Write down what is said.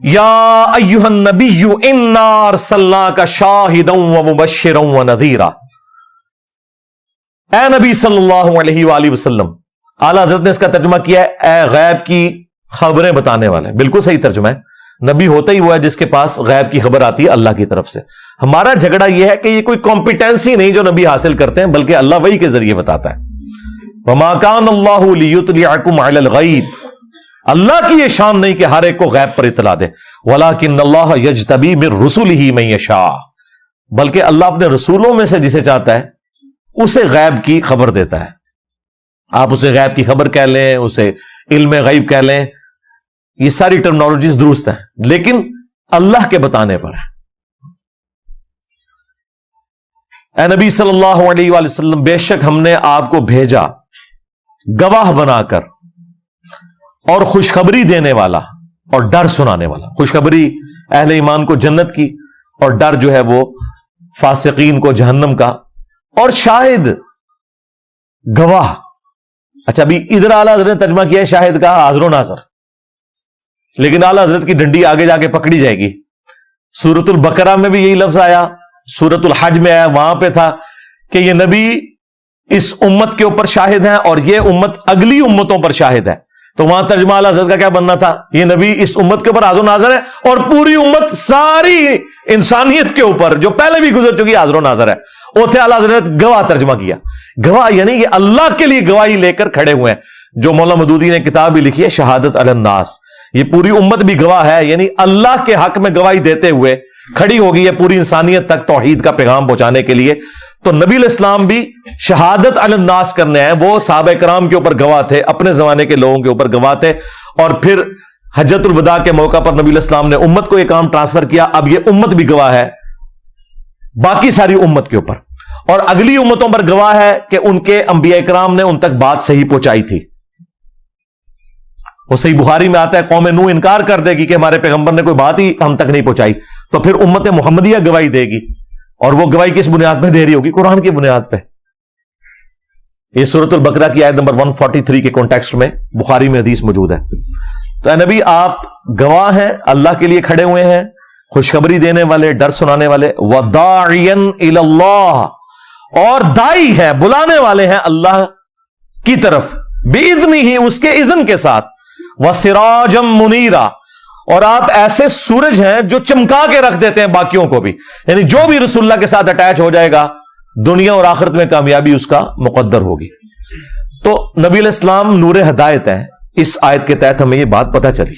یا ایھا النبی انا ارسلناک شاہدا ومبشرا ونذیرا. اے نبی صلی اللہ علیہ وآلہ وسلم. اعلیٰ حضرت نے اس کا ترجمہ کیا ہے اے غیب کی خبریں بتانے والے. بالکل صحیح ترجمہ ہے. نبی ہوتا ہی وہ ہے جس کے پاس غیب کی خبر آتی ہے اللہ کی طرف سے. ہمارا جھگڑا یہ ہے کہ یہ کوئی کمپیٹنسی نہیں جو نبی حاصل کرتے ہیں، بلکہ اللہ وحی کے ذریعے بتاتا ہے. وما کان اللہ لیطلعکم علی الغیب. اللہ کی یہ شان نہیں کہ ہر ایک کو غیب پر اطلاع دے. ولکن اللہ یجتبی من رسلہ من یشاء. بلکہ اللہ اپنے رسولوں میں سے جسے چاہتا ہے اسے غیب کی خبر دیتا ہے. آپ اسے غیب کی خبر کہہ لیں، اسے علم غیب کہہ لیں، یہ ساری ٹرمنالوجیز درست ہیں، لیکن اللہ کے بتانے پر ہے. اے نبی صلی اللہ علیہ وآلہ وسلم، بے شک ہم نے آپ کو بھیجا گواہ بنا کر اور خوشخبری دینے والا اور ڈر سنانے والا. خوشخبری اہل ایمان کو جنت کی اور ڈر جو ہے وہ فاسقین کو جہنم کا. اور شاہد گواہ. اچھا ابھی ادھر اعلیٰ حضرت نے ترجمہ کیا ہے شاہد کا حاضر و ناظر، لیکن اعلیٰ حضرت کی ڈنڈی آگے جا کے پکڑی جائے گی. سورۃ البقرہ میں بھی یہی لفظ آیا، سورۃ الحج میں آیا، وہاں پہ تھا کہ یہ نبی اس امت کے اوپر شاہد ہیں اور یہ امت اگلی امتوں پر شاہد ہے. تو وہاں ترجمہ اعلیٰ حضرت کا کیا بننا تھا؟ یہ نبی اس امت کے اوپر حاضر و ناظر ہے اور پوری امت ساری انسانیت کے اوپر جو پہلے بھی گزر چکی حاضر و ناظر ہے. اوتھے اعلیٰ حضرت گواہ ترجمہ کیا. گواہ یعنی یہ اللہ کے لیے گواہی لے کر کھڑے ہوئے ہیں. جو مولانا مودودی نے کتاب بھی لکھی ہے شہادت علی الناس، یہ پوری امت بھی گواہ ہے، یعنی اللہ کے حق میں گواہی دیتے ہوئے کھڑی ہو گئی ہے پوری انسانیت تک توحید کا پیغام پہنچانے کے لیے. تو نبی علیہ السلام بھی شہادت علی الناس کرنے ہیں. وہ صحابہ کرام کے اوپر گواہ تھے، اپنے زمانے کے لوگوں کے اوپر گواہ تھے، اور پھر حجۃ الوداع کے موقع پر نبی علیہ السلام نے امت کو یہ کام ٹرانسفر کیا. اب یہ امت بھی گواہ ہے باقی ساری امت کے اوپر، اور اگلی امتوں پر گواہ ہے کہ ان کے انبیاء کرام نے ان تک بات صحیح پہنچائی تھی. وہ صحیح بخاری میں آتا ہے قوم نوح انکار کر دے گی کہ ہمارے پیغمبر نے کوئی بات ہی ہم تک نہیں پہنچائی، تو پھر امت محمدیہ گواہی دے گی، اور وہ گواہی کس بنیاد پہ دے رہی ہوگی؟ قرآن کی بنیاد پہ. یہ سورۃ البقرہ کی آیت نمبر 143 کے کانٹیکسٹ میں بخاری میں حدیث موجود ہے. تو اے نبی آپ گواہ ہیں، اللہ کے لیے کھڑے ہوئے ہیں، خوشخبری دینے والے، ڈر سنانے والے. وَدَاعِيًا إِلَى اللَّهِ، اور دائی ہیں، بلانے والے ہیں اللہ کی طرف، بِإِذْنِهِ، اس کے اذن کے ساتھ. وَسِرَاجًا مُنِيرًا، اور آپ ایسے سورج ہیں جو چمکا کے رکھ دیتے ہیں باقیوں کو بھی. یعنی جو بھی رسول اللہ کے ساتھ اٹیچ ہو جائے گا دنیا اور آخرت میں کامیابی اس کا مقدر ہوگی. تو نبی علیہ السلام نور ہدایت ہیں. اس آیت کے تحت ہمیں یہ بات پتہ چلی.